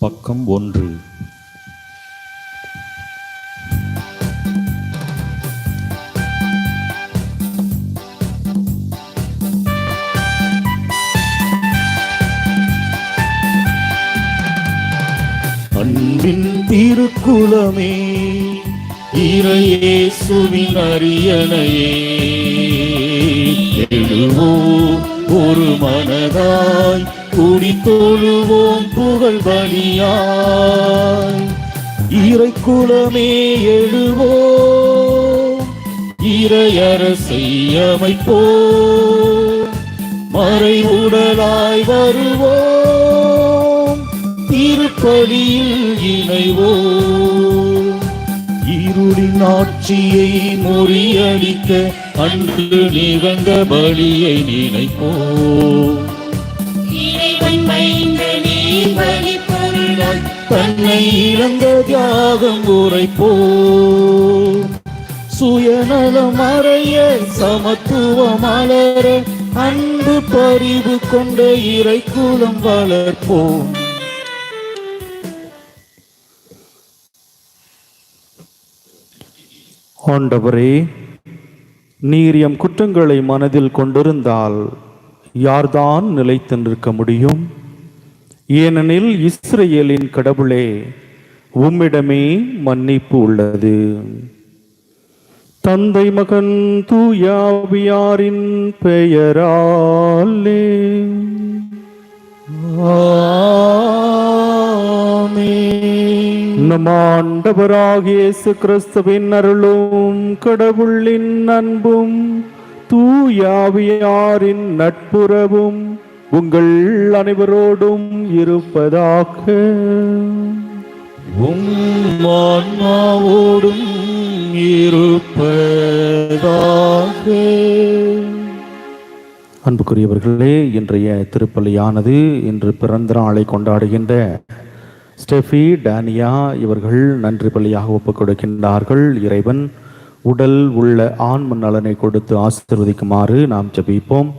பக்கம் 1. அன்பின் திருக்குலமே, இறையேசுவின் அரியணையே, எழுவோம் ஒரு மனதாய், கூடி தொழுவோம் புகழ் பலியாய். இறைக்குலமே எழுவோம், இறையரசை அமைப்போம், மறை உடலாய் வருவோம், திருப்பலியில் இணைவோம். இருளின் ஆட்சியை முறியடிக்க அன்று நிகழ்ந்த பலியை நினைப்போம். தன்னை இழந்த தியாகம் உரைப்போம். சுயநலம் மறைய சமத்துவம் மலர அன்பு பரிவு கொண்ட இறைக்குலம் வளர்ப்போம். ஆண்டவரே, நீர் எம் குற்றங்களை மனதில் கொண்டிருந்தால் யார்தான் நிலைத்து நிற்க முடியும்? ஏனெனில் இஸ்ரவேலின் கடவுளே, உம்மிடமே மன்னிப்பு உள்ளது. தந்தை மகன் தூய ஆவியாரின் பெயராலே நம் ஆண்டவராகிய இயேசு கிறிஸ்துவின் அருளும் கடவுளின் அன்பும் தூய ஆவியாரின் நட்புறவும் உங்கள் அனைவரோடும் இருப்பதாக. ஆன்மாவோடும் இருப்பதாக. அன்புக்குரியவர்களே, இன்றைய திருப்பலியானது இன்று பிறந்த நாளை கொண்டாடுகின்ற ஸ்டெஃபி டேனியா இவர்கள் நன்றி பலியாக ஒப்புக் கொடுக்கின்றார்கள். இறைவன் உடல் உள்ள ஆன்ம நலனை கொடுத்து ஆசீர்வதிக்குமாறு நாம் ஜெபிப்போம்.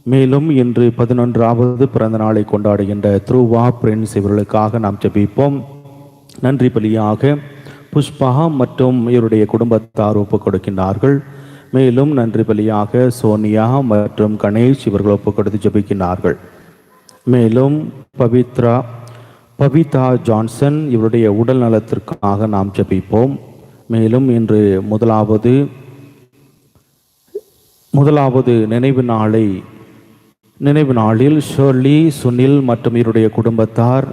மேலும் இன்று 11வது பிறந்த நாளை கொண்டாடுகின்ற த்ரூவா பிரின்ஸ் இவர்களுக்காக நாம் ஜெபிப்போம். நன்றி பலியாக புஷ்பா மற்றும் இவருடைய குடும்பத்தார் ஒப்புக் கொடுக்கின்றார்கள். மேலும் நன்றி பலியாக சோனியா மற்றும் கணேஷ் இவர்கள் ஒப்புக் கொடுத்து ஜெபிக்கின்றார்கள். மேலும் பவிதா ஜான்சன் இவருடைய உடல் நலத்திற்காக நாம் ஜெபிப்போம். மேலும் இன்று முதலாவது நினைவு நாளில் ஷர்லி, சுனில் மற்றும் இவருடைய குடும்பத்தார்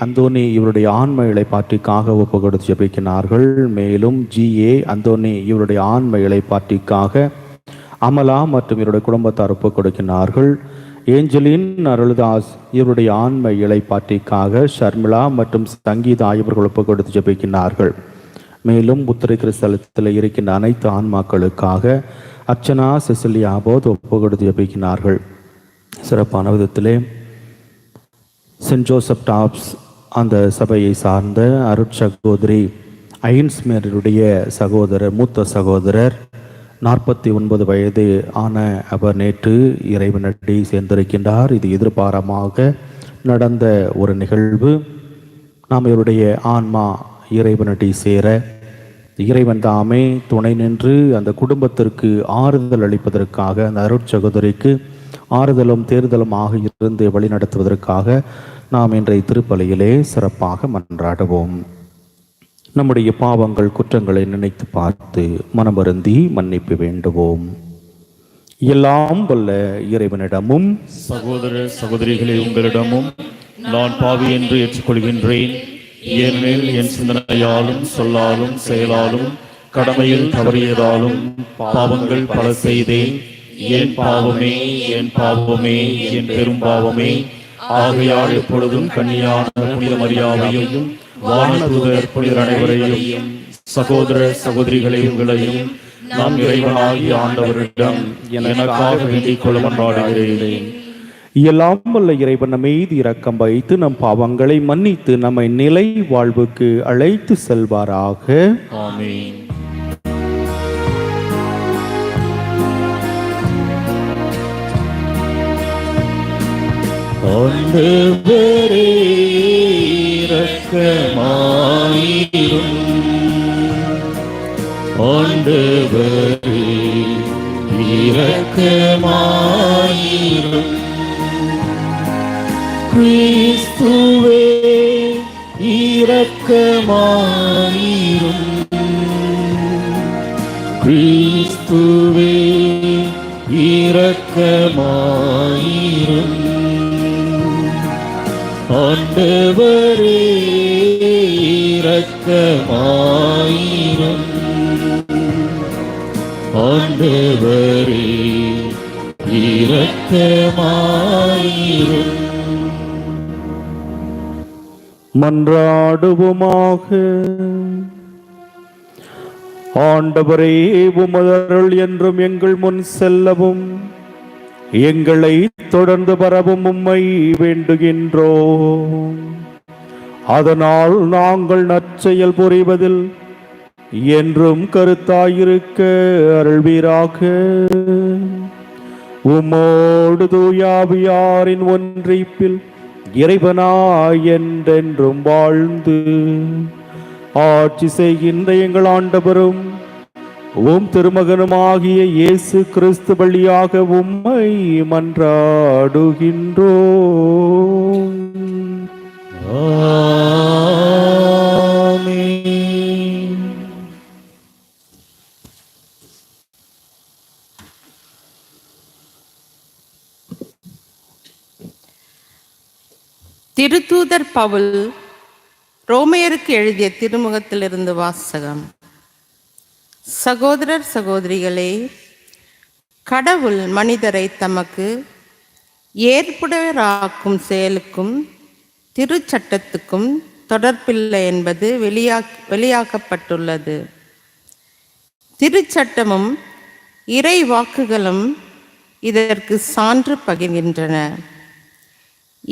அந்தோனி இவருடைய ஆன்ம இளைப்பாற்றிக்காக ஒப்பு கொடுத்து ஜெபிக்கிறார்கள். மேலும் அந்தோனி இவருடைய ஆன்ம இளைப்பாற்றிக்காக அமலா மற்றும் இவருடைய குடும்பத்தார் ஒப்பு கொடுக்கிறார்கள். ஏஞ்சலின் அருள்தாஸ் இவருடைய ஆன்ம இளைப்பாற்றிக்காக ஷர்மிளா மற்றும் சங்கீதா இவர்கள் ஒப்பு கொடுத்து ஜெபிக்கிறார்கள். மேலும் புத்திரை கிறிஸ்தலத்தில் இருக்கின்ற அனைத்து ஆன்மாக்களுக்காக அர்ச்சனா, செசிலியா போத் ஒப்பு கொடுத்து ஜெபிக்கிறார்கள். சிறப்பான விதத்திலே சென்ட் ஜோசப் டாப்ஸ் அந்த சபையை சார்ந்த அருட்சகோதரி ஐன்ஸ்மேருடைய மூத்த சகோதரர் 49 வயது ஆன அவர் நேற்று இறைவனடி சேர்ந்திருக்கின்றார். இது எதிர்பாரமாக நடந்த ஒரு நிகழ்வு. நாம் இவருடைய ஆன்மா இறைவனடி சேர இறைவன் தாமே துணை நின்று அந்த குடும்பத்திற்கு ஆறுதல் அளிப்பதற்காக, அந்த அருட்சகோதரிக்கு ஆறுதலும் தேர்தலுமாக இருந்து வழிநடத்துவதற்காக நாம் இன்றைய திருப்பலியிலே சிறப்பாக மன்றாடுவோம். நம்முடைய பாவங்கள் குற்றங்களை நினைத்து பார்த்து மனமருந்தி மன்னிப்பு வேண்டுவோம். எல்லாம் வல்ல இறைவனிடமும் சகோதர சகோதரிகளே, உங்களிடமும் நான் பாவி என்று ஏற்றுக்கொள்கின்றேன். ஏனெனில் என் சிந்தனையாலும் சொல்லாலும் செயலாலும் கடமையில் தவறியதாலும் பாவங்கள் பல செய்தேன். என் பாவமே, என் பாவமே, என் பெரும் பாவமே. ஆகையால் எப்பொழுதும் கன்னியான புனித மரியாதையும் வானதூதர் புனிதர் அனைவரையும் சகோதர சகோதரிகளை உங்களையும் நாம் இறைவனாகிய ஆண்டவரிடம் எனக்காக வேண்டிக் கொள்ள மன்றாடுகிறேன். எல்லாம் வல்ல இறைவன் மீது இரக்கம் வைத்து நம் பாவங்களை மன்னித்து நம்மை நிலை வாழ்வுக்கு அழைத்து செல்வாராக. ஆமென். ஆண்டவரே இரக்கமாயிரும். ஆண்டவரே இரக்கமாயிரும். கிறிஸ்துவே இரக்கமாயிரும். கிறிஸ்துவே இரக்கமாயிரும். ஆண்டவரே இரக்கமாயிரும். ஆண்டவரே இரக்கமாயிரும். மன்றாடுவோமாக. ஆண்டவரே, உமது அருள் என்றும் எங்கள் முன் செல்லவும் எங்களை தொடர்ந்து பரவும் உம்மை வேண்டுகின்றோம். அதனால் நாங்கள் நற்செயல் புரிவதில் என்றும் கருத்தாயிருக்க அருள்வீராக. உம்மோடு தூயாவியாரின் ஒன்றிப்பில் இறைவனாய் என்றென்றும் வாழ்ந்து ஆட்சி செய்கின்ற எங்கள் ஆண்டவரும் உம் திருமகனுமாகிய இயேசு கிறிஸ்து வழியாக உம்மை மன்றாடுகின்றோம். ஆமென். திருத்தூதர் பவுல் ரோமையருக்கு எழுதிய திருமுகத்திலிருந்து வாசகம். சகோதரர் சகோதரிகளே, கடவுள் மனிதரை தமக்கு ஏற்புடையராக்கும் செயலுக்கும் திருச்சட்டத்துக்கும் தொடர்பில்லை என்பது வெளியாக்கப்பட்டுள்ளது. திருச்சட்டமும் இறை வாக்குகளும் இதற்கு சான்று பகிர்கின்றன.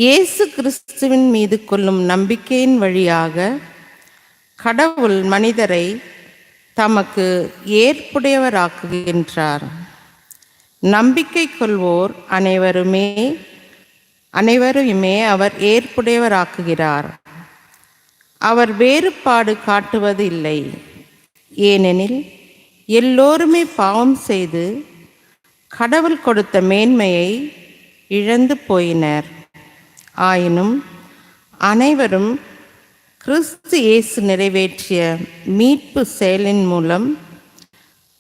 இயேசு கிறிஸ்துவின் மீது கொள்ளும் நம்பிக்கையின் வழியாக கடவுள் மனிதரை தமக்கு ஏற்புடையவராக்குகின்றார். நம்பிக்கை கொள்வோர் அனைவருமே அவர் ஏற்புடையவராக்குகிறார். அவர் வேறுபாடு காட்டுவது இல்லை. ஏனெனில் எல்லோருமே பாவம் செய்து கடவுள் கொடுத்த மேன்மையை இழந்து போயினர். ஆயினும் அனைவரும் கிறிஸ்து இயேசு நிறைவேற்றிய மீட்பு செயலின் மூலம்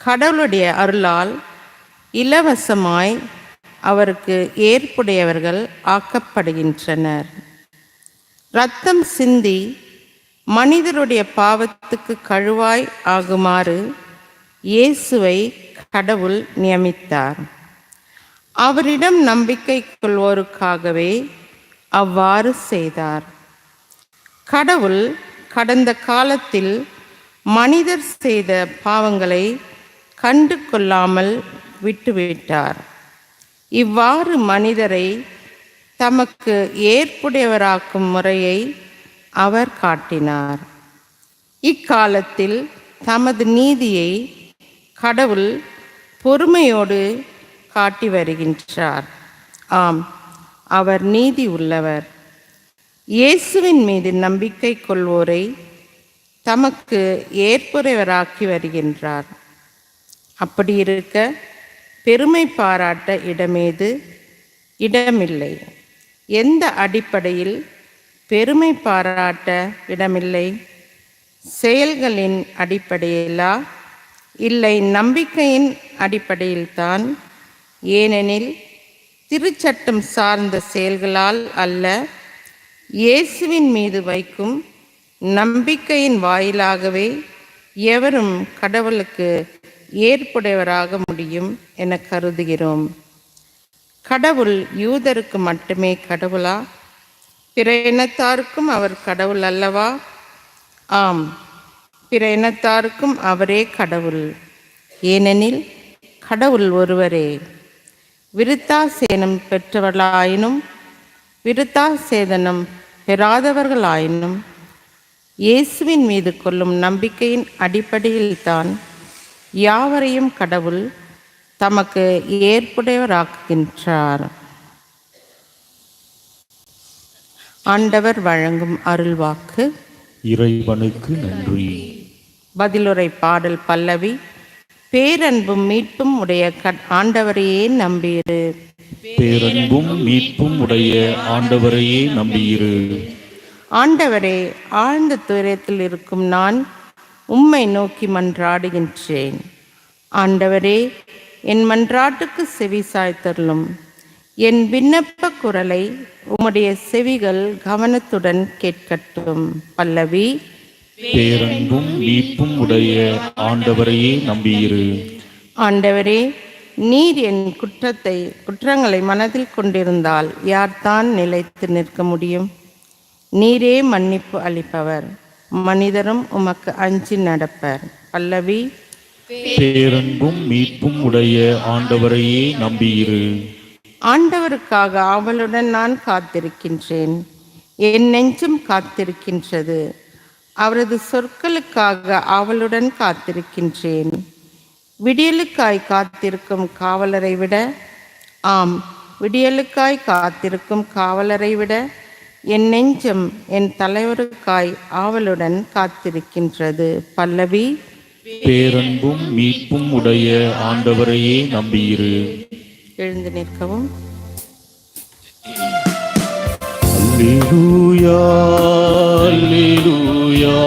கடவுளுடைய அருளால் இலவசமாய் அவருக்கு ஏற்புடையவர்கள் ஆக்கப்படுகின்றனர். இரத்தம் சிந்தி மனிதருடைய பாவத்துக்கு கழுவாய் ஆகுமாறு இயேசுவை கடவுள் நியமித்தார். அவரிடம் நம்பிக்கை கொள்வோருக்காகவே அவ்வாறு செய்தார். கடவுள் கடந்த காலத்தில் மனிதர் செய்த பாவங்களை கண்டு கொள்ளாமல் விட்டுவிட்டார். இவ்வாறு மனிதரை தமக்கு ஏற்புடையவராக்கும் முறையை அவர் காட்டினார். இக்காலத்தில் தமது நீதியை கடவுள் பொறுமையோடு காட்டி வருகின்றார். ஆம், அவர் நீதி உள்ளவர். இயேசுவின் மீது நம்பிக்கை கொள்வோரை தமக்கு ஏற்புடையவராக்கி வருகின்றார். அப்படி இருக்க பெருமை பாராட்ட இடமில்லை. எந்த அடிப்படையில் பெருமை பாராட்ட இடமில்லை? செயல்களின் அடிப்படையிலா? இல்லை, நம்பிக்கையின் அடிப்படையில்தான். ஏனெனில் திருச்சட்டம் சார்ந்த செயல்களால் அல்ல, இயேசுவின் மீது வைக்கும் நம்பிக்கையின் வாயிலாகவே எவரும் கடவுளுக்கு ஏற்புடையவராக முடியும் என கருதுகிறோம். கடவுள் யூதருக்கு மட்டுமே கடவுளா? பிற இனத்தாருக்கும் அவர் கடவுள் அல்லவா? ஆம், பிற இனத்தாருக்கும் அவரே கடவுள். ஏனெனில் கடவுள் ஒருவரே. விருத்தாசேனம் பெற்றவர்களாயினும் விருத்தாசேதனம் பெறாதவர்களாயினும் இயேசுவின் மீது கொள்ளும் நம்பிக்கையின் அடிப்படையில்தான் யாவரையும் கடவுள் தமக்கு ஏற்புடையவராக்குகின்றார். ஆண்டவர் வழங்கும் அருள்வாக்கு. இறைவனுக்கு நன்றி. பதிலுரை பாடல் பல்லவி. பேரன்பும் மீட்பும் உடைய ஆண்டவரையே நம்பியிரு. பேரன்பும் மீட்பும் உடைய ஆண்டவரையே நம்பியிரு. ஆண்டவரே, ஆழ்ந்த துயரத்தில் இருக்கும் நான் உம்மை நோக்கி மன்றாடுகின்றேன். ஆண்டவரே, என் மன்றாட்டுக்கு செவி சாய்த்தருளும். என் விண்ணப்ப குரலை உம்முடைய செவிகள் கவனத்துடன் கேட்கட்டும். பல்லவி. பேரன்பும் மீட்பும் உடைய ஆண்டவரையே நம்பியிரு. ஆண்டவரே, நீர் என் குற்றங்களை மனதில் கொண்டிருந்தால் யார்தான் நிலைத்து நிற்க முடியும்? நீரே மன்னிப்பு அளிப்பவர், மனிதரும் உமக்கு அஞ்சி நடப்பர். பல்லவி. பேரன்பும் மீட்பும் உடைய ஆண்டவரையே நம்பியிரு. ஆண்டவருக்காக ஆவலுடன் நான் காத்திருக்கின்றேன். என் நெஞ்சம் காத்திருக்கின்றது. அவரது சொற்களுக்காக ஆவலுடன் காத்திருக்கின்றேன். விடியலுக்காய் காத்திருக்கும் காவலரை விட, ஆம், விடியலுக்காய் காத்திருக்கும் காவலரை விட என் நெஞ்சம் என் தலைவருக்காய் ஆவலுடன் காத்திருக்கின்றது. பல்லவி. பேரன்பும் மீட்பும் உடைய ஆண்டவரையே நம்பியிரு. எழுந்து நிற்கவும். அல்லேலூயா, அல்லேலூயா,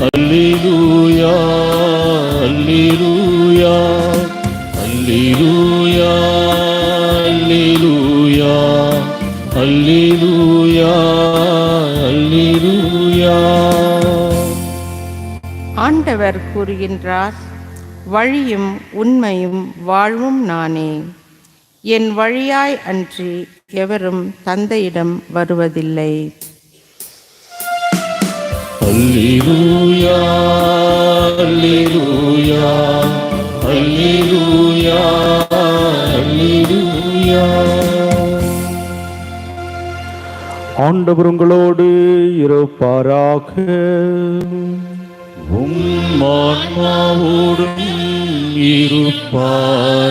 அல்லேலூயா, அல்லேலூயா, அல்லேலூயா, அல்லேலூயா, அல்லேலூயா, அல்லேலூயா. ஆண்டவர் கூறுகின்றார், வழியும் உண்மையும் வாழ்வும் நானே. என் வழியாய் அன்றி எவரும் தந்தையிடம் வருவதில்லை. அல்லேலூயா, அல்லேலூயா, அல்லேலூயா, அல்லேலூயா. ஆண்டவர் உங்களோடு இருப்பாராக. உம் ஆன்மாவோடும் இருப்பாராக.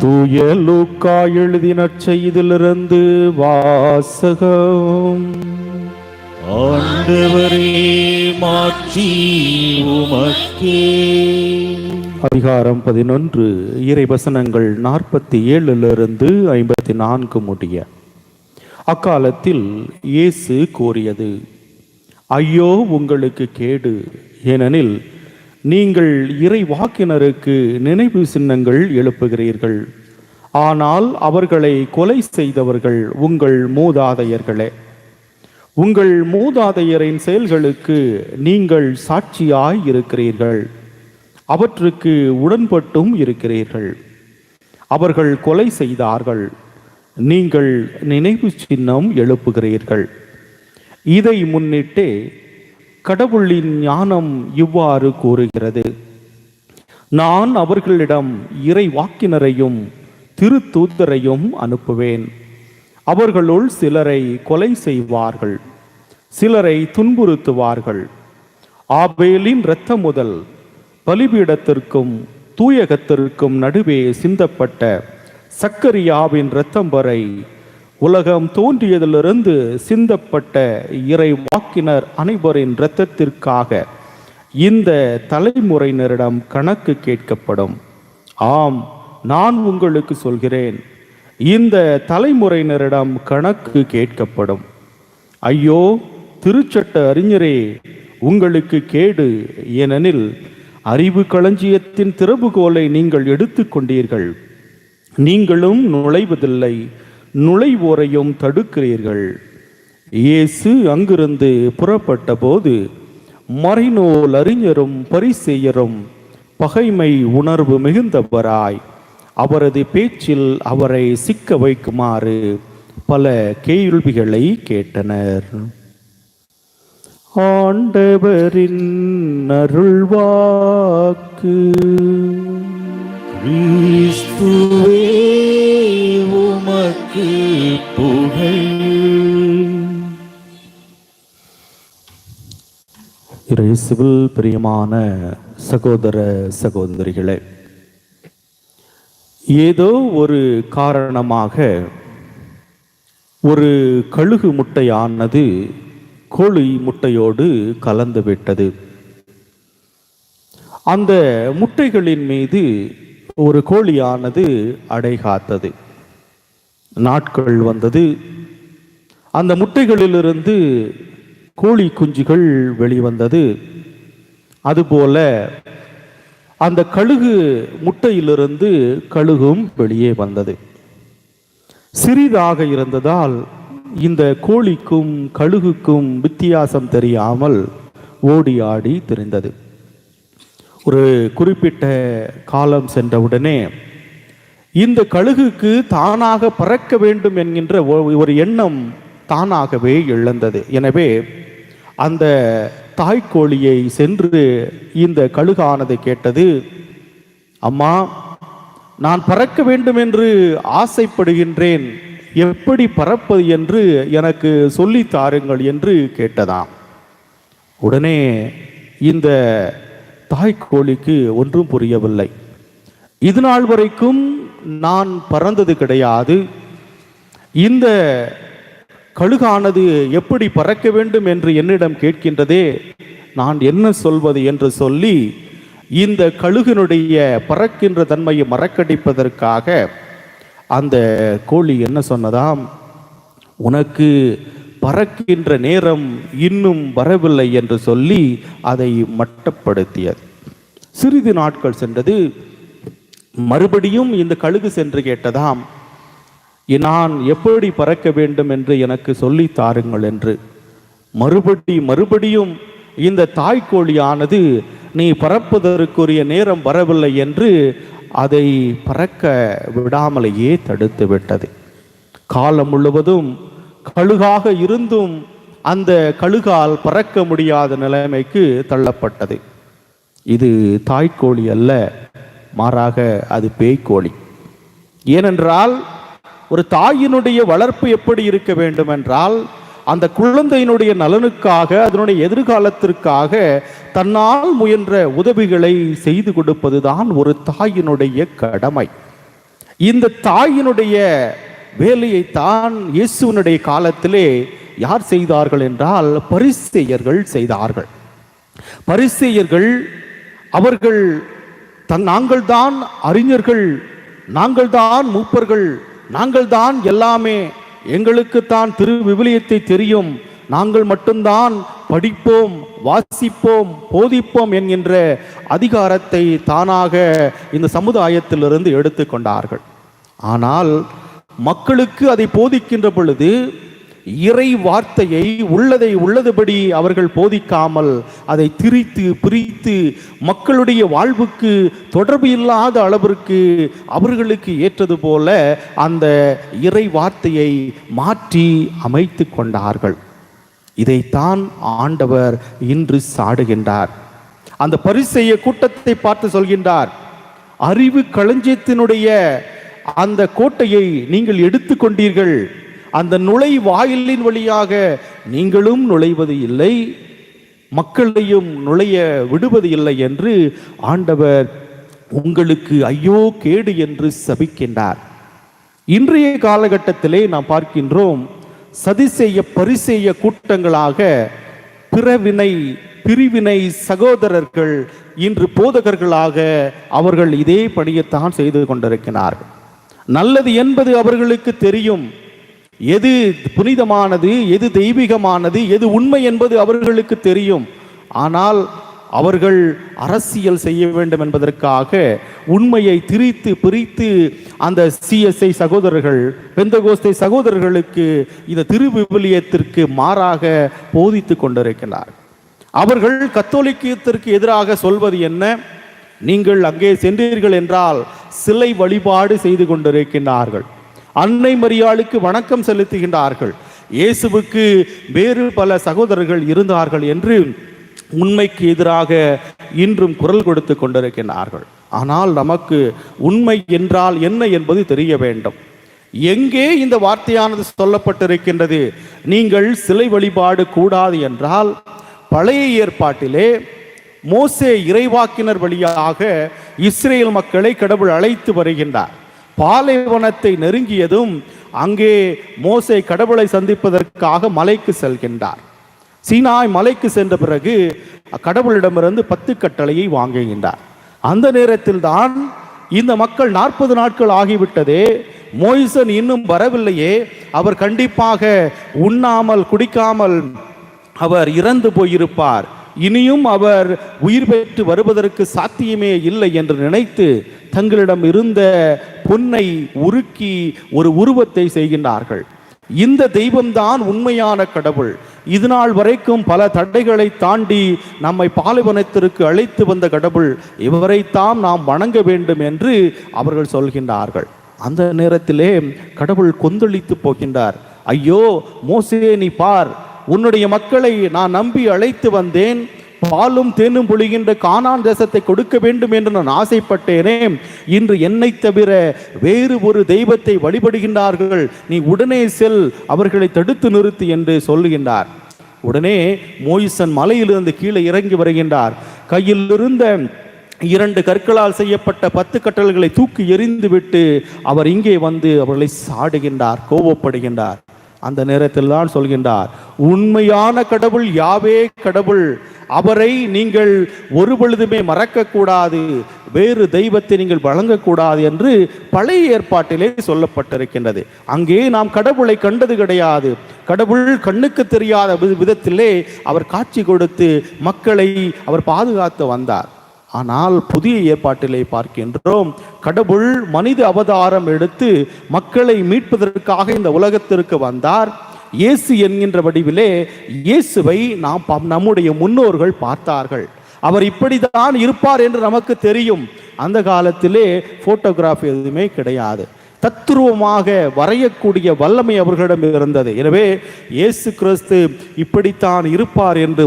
தூய லூக்கா எழுதின நற்செய்தியிலிருந்து வாசகம். ஆண்டவரே, மாட்சி உமக்கே. அதிகாரம் 11, இறைவசனங்கள் 47 54 முடிய. அக்காலத்தில் இயேசு கூறியது, ஐயோ உங்களுக்கு கேடு, ஏனெனில் நீங்கள் இறை வாக்கினருக்கு நினைவு சின்னங்கள் எழுப்புகிறீர்கள், ஆனால் அவர்களை கொலை செய்தவர்கள் உங்கள் மூதாதையர்களே. உங்கள் மூதாதையரின் செயல்களுக்கு நீங்கள் சாட்சியாய் இருக்கிறீர்கள், அவற்றுக்கு உடன்பட்டும் இருக்கிறீர்கள். அவர்கள் கொலை செய்தார்கள், நீங்கள் நினைவு சின்னம் எழுப்புகிறீர்கள். இதை முன்னிட்டே கடவுளின் ஞானம் இவ்வாறு கூறுகிறது, நான் அவர்களிடம் இறை வாக்கினரையும் திருத்தூதரையும் அனுப்புவேன். அவர்களுள் சிலரை கொலை செய்வார்கள், சிலரை துன்புறுத்துவார்கள். ஆபேலின் இரத்தம் முதல் பலிபீடத்திற்கும் தூயகத்திற்கும் நடுவே சிந்தப்பட்ட சக்கரியாவின் இரத்தம் வரை உலகம் தோன்றியதிலிருந்து சிந்தப்பட்ட இறை வாக்கினர் அனைவரின் இரத்தத்திற்காக இந்த தலைமுறையினரிடம் கணக்கு கேட்கப்படும். ஆம், நான் உங்களுக்கு சொல்கிறேன், இந்த தலைமுறையினரிடம் கணக்கு கேட்கப்படும். ஐயோ திருச்சட்ட அறிஞரே, உங்களுக்கு கேடு, ஏனெனில் அறிவு களஞ்சியத்தின் திறவுகோலை நீங்கள் எடுத்துக்கொண்டீர்கள். நீங்களும் நுழைவதில்லை, நுழைவோரையும் தடுக்கிறீர்கள். இயேசு அங்கிருந்து புறப்பட்ட போது மறைநூல் அறிஞரும் பரிசேயரும் பகைமை உணர்வு மிகுந்தவராய் அவரது பேச்சில் அவரை சிக்க வைக்குமாறு பல கேள்விகளை கேட்டனர். ஆண்டவரின் அருள்வாக்கு. கிறிஸ்துவே, உமக்கு புகழ். இயேசுவில் பிரியமான சகோதர சகோதரிகளே, ஏதோ ஒரு காரணமாக ஒரு கழுகு முட்டையானது கோழி முட்டையோடு கலந்து விட்டது. அந்த முட்டைகளின் மீது ஒரு கோழியானது அடை காத்தது. நாட்கள் வந்தது. அந்த முட்டைகளிலிருந்து கோழி குஞ்சுகள் வெளிவந்தது. அதுபோல அந்த கழுகு முட்டையிலிருந்து கழுகும் வெளியே வந்தது. சிறிதாக இருந்ததால் இந்த கோழிக்கும் கழுகுக்கும் வித்தியாசம் தெரியாமல் ஓடி ஆடி திரிந்தது. ஒரு குறிப்பிட்ட காலம் சென்றவுடனே இந்த கழுகுக்கு தானாக பறக்க வேண்டும் என்கின்ற ஒரு எண்ணம் தானாகவே எழுந்தது. எனவே அந்த தாய்க்கோழியை சென்று இந்த கழுகானது கேட்டது, அம்மா, நான் பறக்க வேண்டும் என்று ஆசைப்படுகின்றேன், எப்படி பறப்பது என்று எனக்கு சொல்லி தாருங்கள் என்று கேட்டதாம். உடனே இந்த தாய்க்கோழிக்கு ஒன்றும் புரியவில்லை. இது நாள் வரைக்கும் நான் பறந்தது கிடையாது, இந்த கழுகானது எப்படி பறக்க வேண்டும் என்று என்னிடம் கேட்கின்றதே, நான் என்ன சொல்வது என்று சொல்லி இந்த கழுகினுடைய பறக்கின்ற தன்மையை மறக்கடிப்பதற்காக அந்த கோழி என்ன சொன்னதாம், உனக்கு பறக்கின்ற நேரம் இன்னும் வரவில்லை என்று சொல்லி அதை மட்டப்படுத்தியது. சிறிது நாட்கள் சென்றது. மறுபடியும் இந்த கழுகு சென்று கேட்டதாம், நான் எப்படி பறக்க வேண்டும் என்று எனக்கு சொல்லி தாருங்கள் என்று. மறுபடியும் இந்த தாய்க்கோழியானது நீ பறப்பதற்குரிய நேரம் வரவில்லை என்று அதை பறக்க விடாமலேயே தடுத்து விட்டது. காலம் முழுவதும் கழுகாக இருந்தும் அந்த கழுகால் பறக்க முடியாத நிலைமைக்கு தள்ளப்பட்டது. இது தாய்க்கோழி அல்ல, மாறாக அது பேய்க்கோழி. ஏனென்றால் ஒரு தாயினுடைய வளர்ப்பு எப்படி இருக்க வேண்டும் என்றால், அந்த குழந்தையினுடைய நலனுக்காக, அதனுடைய எதிர்காலத்திற்காக தன்னால் முயன்ற உதவிகளை செய்து கொடுப்பதுதான் ஒரு தாயினுடைய கடமை. இந்த தாயினுடைய வேலையைத்தான் இயேசுவினுடைய காலத்திலே யார் செய்தார்கள் என்றால் பரிசேயர்கள் செய்தார்கள். பரிசேயர்கள் அவர்கள் நாங்கள் தான் அறிஞர்கள், நாங்கள் தான் மூப்பர்கள், நாங்கள் தான் எல்லாமே, எங்களுக்குத்தான் திரு விவிலியத்தை தெரியும், நாங்கள் மட்டும்தான் படிப்போம், வாசிப்போம், போதிப்போம் என்கின்ற அதிகாரத்தை தானாக இந்த சமுதாயத்திலிருந்து எடுத்துக்கொண்டார்கள். ஆனால் மக்களுக்கு அதை போதிக்கின்ற பொழுது இறை வார்த்தையை உள்ளதை உள்ளதுபடி அவர்கள் போதிக்காமல் அதை திரித்து பிரித்து மக்களுடைய வாழ்வுக்கு தொடர்பு இல்லாத அளவிற்கு அவர்களுக்கு ஏற்றது போல அந்த இறை வார்த்தையை மாற்றி அமைத்து கொண்டார்கள். இதைத்தான் ஆண்டவர் இன்று சாடுகின்றார். அந்த பரிசேய கூட்டத்தை பார்த்து சொல்கின்றார், அறிவு களஞ்சியத்தினுடைய அந்த கோட்டையை நீங்கள் எடுத்துக்கொண்டீர்கள், அந்த நுழைவாயிலின் வழியாக நீங்களும் நுழைவது இல்லை, மக்களையும் நுழைய விடுவது இல்லை என்று ஆண்டவர் உங்களுக்கு ஐயோ கேடு என்று சபிக்கின்றார். இன்றைய காலகட்டத்திலே நாம் பார்க்கின்றோம், சதிசெய்ய பரிசெய்ய கூட்டங்களாக பிரிவினை சகோதரர்கள் இன்று போதகர்களாக அவர்கள் இதே பணியைத்தான் செய்து கொண்டிருக்கிறார்கள். நல்லது என்பது அவர்களுக்கு தெரியும், எது புனிதமானது, எது தெய்வீகமானது, எது உண்மை என்பது அவர்களுக்கு தெரியும். ஆனால் அவர்கள் அரசியல் செய்ய வேண்டும் என்பதற்காக உண்மையை திரித்து பிரித்து அந்த சிஎஸ்ஐ சகோதரர்கள், பெந்தகோஸ்தே சகோதரர்களுக்கு இந்த திருவிவிலியத்திற்கு மாறாக போதித்து கொண்டிருக்கிறார். அவர்கள் கத்தோலிக்கத்திற்கு எதிராக சொல்வது என்ன? நீங்கள் அங்கே சென்றீர்கள் என்றால் சிலை வழிபாடு செய்து கொண்டிருக்கிறார்கள், அன்னை மரியாளுக்கு வணக்கம் செலுத்துகின்றார்கள், இயேசுவுக்கு வேறு பல சகோதரர்கள் இருந்தார்கள் என்று உண்மைக்கு எதிராக இன்றும் குரல் கொடுத்து கொண்டிருக்கிறார்கள். ஆனால் நமக்கு உண்மை என்றால் என்ன என்பது தெரிய வேண்டும். எங்கே இந்த வார்த்தையானது சொல்லப்பட்டிருக்கின்றது? நீங்கள் சிலை வழிபாடு கூடாது என்றால் பழைய ஏற்பாட்டிலே மோசே இறைவாக்கினர் வழியாக இஸ்ரேல் மக்களை கடவுள் அழைத்து வருகின்றார். பாலைவனத்தை நெருங்கியதும் அங்கே மோசே கடவுளை சந்திப்பதற்காக மலைக்கு செல்கின்றார். சீனாய் மலைக்கு சென்ற பிறகு கடவுளிடமிருந்து 10 கட்டளையை வாங்குகின்றார். அந்த நேரத்தில் தான் இந்த மக்கள் 40 நாட்கள் ஆகிவிட்டதே, மோய்சன் இன்னும் வரவில்லையே, அவர் கண்டிப்பாக உண்ணாமல் குடிக்காமல் அவர் இறந்து போயிருப்பார், இனியும் அவர் உயிர் பெற்று வருவதற்கு சாத்தியமே இல்லை என்று நினைத்து தங்களிடம் இருந்த பொன்னை உருக்கி ஒரு உருவத்தை செய்கின்றார்கள். இந்த தெய்வம்தான் உண்மையான கடவுள், இதுநாள் வரைக்கும் பல தடைகளை தாண்டி நம்மை பாலைவனத்திற்கு அழைத்து வந்த கடவுள், இவரைத்தான் நாம் வணங்க வேண்டும் என்று அவர்கள் சொல்கின்றார்கள். அந்த நேரத்திலே கடவுள் கொந்தளித்து போகின்றார். ஐயோ மோசே, நீ பார், உன்னுடைய மக்களை நான் நம்பி அழைத்து வந்தேன், பாலும் தேனும் பொழிகின்ற கானான் தேசத்தை கொடுக்க வேண்டும் என்று நான் ஆசைப்பட்டேனே, இன்று என்னை தவிர வேறு ஒரு தெய்வத்தை வழிபடுகின்றார்கள், நீ உடனே செல், அவர்களை தடுத்து நிறுத்து என்று சொல்லுகின்றார். உடனே மோய்சன் மலையிலிருந்து கீழே இறங்கி வருகின்றார். கையில் இருந்த 2 கற்களால் செய்யப்பட்ட 10 கட்டளைகளை தூக்கி எறிந்து விட்டு அவர் இங்கே வந்து அவர்களை சாடுகின்றார், கோபப்படுகின்றார். அந்த நேரத்தில் தான் சொல்கின்றார், உண்மையான கடவுள் யாவே கடவுள், அவரை நீங்கள் ஒரு பொழுதுமே மறக்கக்கூடாது, வேறு தெய்வத்தை நீங்கள் வழங்கக்கூடாது என்று பழைய ஏற்பாட்டிலே சொல்லப்பட்டிருக்கின்றது. அங்கே நாம் கடவுளை கண்டது கிடையாது. கடவுள் கண்ணுக்கு தெரியாத விதத்திலே அவர் காட்சி கொடுத்து மக்களை அவர் பாதுகாத்து வந்தார். ஆனால் புதிய ஏற்பாட்டிலே பார்க்கின்றோம், கடவுள் மனித அவதாரம் எடுத்து மக்களை மீட்பதற்காக இந்த உலகத்திற்கு வந்தார். இயேசு என்கின்ற வடிவிலே இயேசுவை நம்முடைய முன்னோர்கள் பார்த்தார்கள். அவர் இப்படித்தான் இருப்பார் என்று நமக்கு தெரியும். அந்த காலத்திலே போட்டோகிராஃபி எதுவுமே கிடையாது. தத்துருவமாக வரையக்கூடிய வல்லமை அவர்களிடம் இருந்தது. எனவே இயேசு கிறிஸ்து இப்படித்தான் இருப்பார் என்று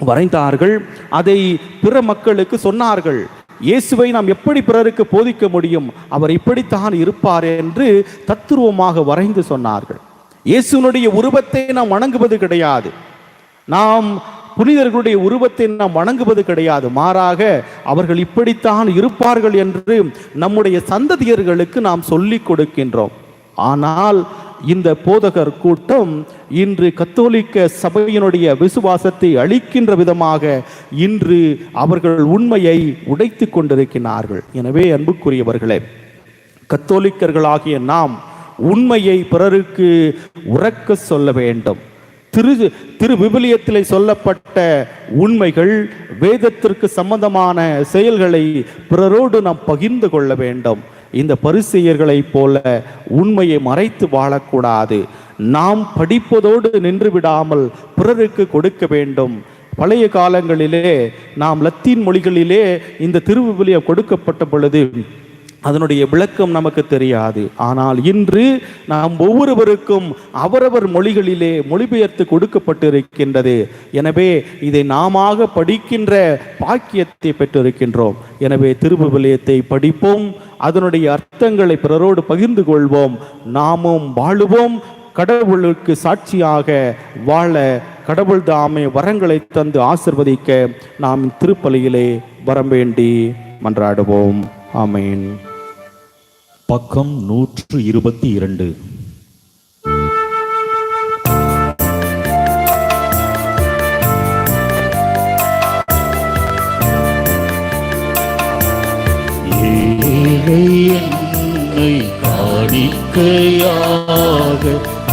வரைந்தார்கள். அதை பிற மக்களுக்கு சொன்னார்கள். இயேசுவை நாம் எப்படி பிறருக்கு போதிக்க முடியும், அவர் இப்படித்தான் இருப்பார் என்று தத்துருவமாக வரைந்து சொன்னார்கள். இயேசுனுடைய உருவத்தை நாம் வணங்குவது கிடையாது, நாம் புனிதர்களுடைய உருவத்தை நாம் வணங்குவது கிடையாது. மாறாக அவர்கள் இப்படித்தான் இருப்பார்கள் என்று நம்முடைய சந்ததியர்களுக்கு நாம் சொல்லிக் கொடுக்கின்றோம். ஆனால் இந்த போதகர் கூட்டம் இன்று கத்தோலிக்க சபையினுடைய விசுவாசத்தை அளிக்கின்ற விதமாக இன்று அவர்கள் உண்மையை உடைத்து கொண்டிருக்கிறார்கள். எனவே அன்புக்குரியவர்களே, கத்தோலிக்கர்களாகிய நாம் உண்மையை பிறருக்கு உரக்க சொல்ல வேண்டும். திரு விவிலியத்திலே சொல்லப்பட்ட உண்மைகள், வேதத்திற்கு சம்பந்தமான செயல்களை பிறரோடு நாம் பகிர்ந்து கொள்ள வேண்டும். இந்த பரிசேயர்களைப் போல உண்மையை மறைத்து வாழக்கூடாது. நாம் படிப்பதோடு நின்று விடாமல் பிறருக்கு கொடுக்க வேண்டும். பழைய காலங்களிலே நாம் லத்தீன் மொழிகளிலே இந்த திருவிவிலியம் கொடுக்கப்பட்ட பொழுது அதனுடைய விளக்கம் நமக்கு தெரியாது. ஆனால் இன்று நாம் ஒவ்வொருவருக்கும் அவரவர் மொழிகளிலே மொழிபெயர்த்து கொடுக்கப்பட்டிருக்கின்றது. எனவே இதை நாமாக படிக்கின்ற பாக்கியத்தை பெற்றிருக்கின்றோம். எனவே திருவிவிலியத்தை படிப்போம், அதனுடைய அர்த்தங்களை பிறரோடு பகிர்ந்து கொள்வோம், நாமும் வாழுவோம். கடவுளுக்கு சாட்சியாக வாழ கடவுள் தாமே வரங்களை தந்து ஆசிர்வதிக்க நாம் திருப்பலியிலே வரம் வேண்டி மன்றாடுவோம். ஆமென். பக்கம் 122. என்னை காணிக்கையாக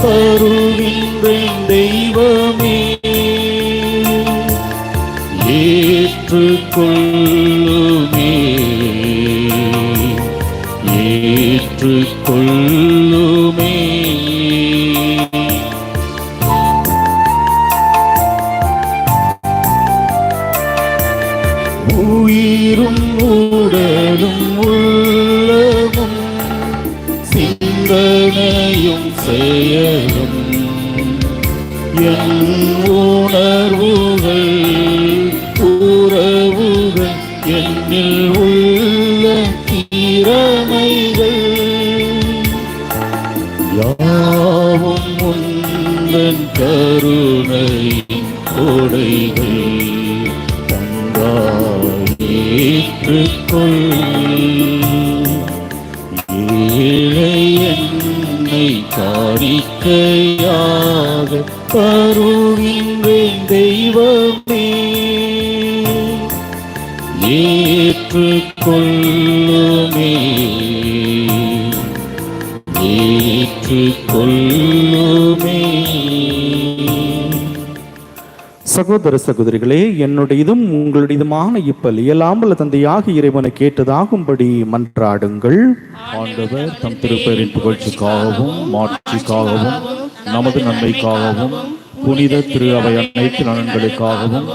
தருகின்றேன் தெய்வமே, ஏற்றுக்கொள்ளுமே ஏற்றுக்கொள்ளுமே. உயிரும் உடலும் உள்ளமும் சிந்தனையும் செயலும் என் உணர்வுகள் உறவுகள் என்னில் உள்ள திறமைகள் யாவும் உந்தன் கருணை கொடைகள் ஏற்றுக்கொள். ஏழை என்னை காணிக்கையாக தருகின்றேன் தெய்வமே, ஏற்றுக்கொள்ளுமே, ஏற்றுக்கொள்ளுமே. சகோதர சகோதரிகளே, என்னுடையதும் உங்களுடையதுமான இப்பல் இயலாமல் தந்தையாக இறைவனை கேட்டதாகும்படி மன்றாடுங்கள். ஆண்டவர் தம் திருப்பெயரின் புகழ்ச்சிக்காகவும் மாட்சிக்காகவும் நமது நன்மைக்காகவும் புனித திரு அவை அனைத்து நலன்களுக்காகவும்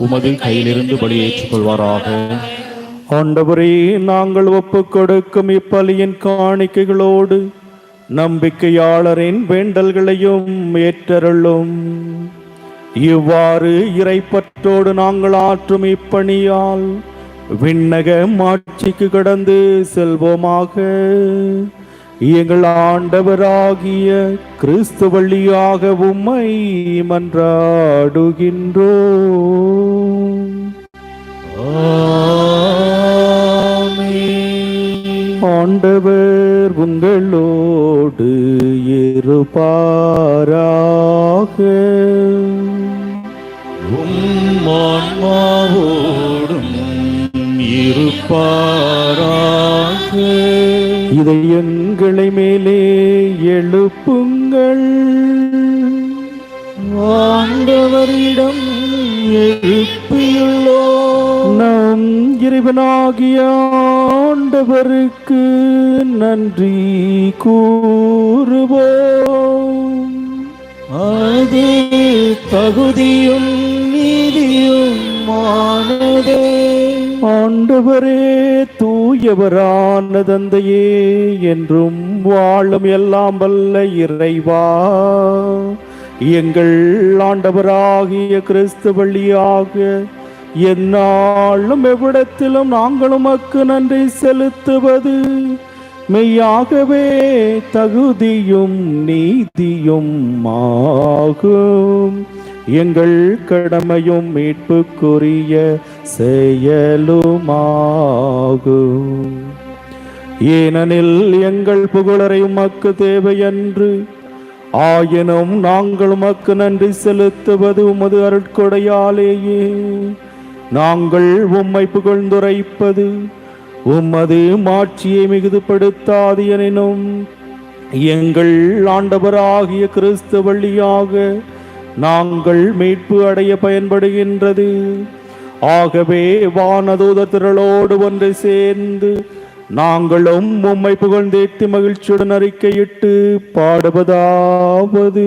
உமது கையிலிருந்து பலியேற்றுக் கொள்வாராக. ஆண்டவரே, நாங்கள் ஒப்புக் கொடுக்கும் இப்பலியின் காணிக்கைகளோடு நம்பிக்கையாளரின் வேண்டல்களையும் ஏற்றருளும். இவ்வாறு இறைப்பற்றோடு நாங்கள் ஆற்றும் இப்பணியால் விண்ணக மாட்சிக்கு கடந்து செல்வோமாக. எங்கள் ஆண்டவராகிய கிறிஸ்து வழியாக உம்மை மன்றாடுகின்றோம். ஆண்டவர் உங்களோடு இருப்பாராக. ஆன்மாவோடும் இருப்பாராக. இதயங்களை மேலே எழுப்புங்கள். ஆண்டவரிடம் எழுப்பியுள்ளோம். நம் இறைவனாகிய ஆண்டவருக்கு நன்றி கூறுவோம். அது தகுதியும் நீதியுமானதே. ஆண்டவரே, தூயவரான தந்தையே, என்றும் வாழும் எல்லாம் வல்ல இறைவா, எங்கள் ஆண்டவராகிய கிறிஸ்து வழியாக எந்நாளும் எவ்விடத்திலும் நாங்கள் உமக்கு நன்றி செலுத்துவது மெய்யாகவே தகுதியும் நீதியும் ஆகும். எங்கள் கடமையும் மீட்புக்குரிய செயலுமாகும். ஏனெனில் எங்கள் புகழரை உமக்கு தேவையன்று, ஆயினும் நாங்கள் உமக்கு நன்றி செலுத்துவது உமது அருட்கொடையாலேயே. நாங்கள் உம்மை புகழ்ந்துரைப்பது உமது மாட்சியை மிகுதுபடுத்தாது எனினும், எங்கள் ஆண்டவராகிய கிறிஸ்து வழியாக நாங்கள் மீட்பு அடைய பயன்படுகின்றது. ஆகவே வானதூதர் திரளோடு ஒன்று சேர்ந்து நாங்களும் உம்மை புகழ்ந்தேத்தி மகிழ்ச்சியுடன் அறிக்கையிட்டு பாடுவதாவது: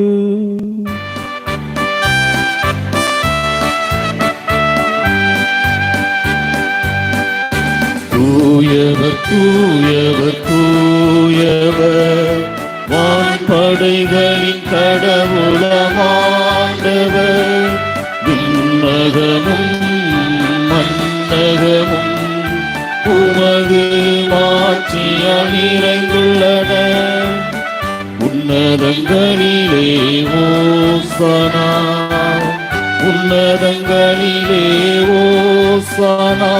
தூயவர் தூயவர் தூயவர், வான்படைகளின் கடவுளமாண்டவர். விண்ணகமும் மண்ணகமும் உமது மாட்சியால் நிறைந்துள்ளன. உன்னதங்களிலே ஓசனா, உன்னதங்களிலே ஓசனா.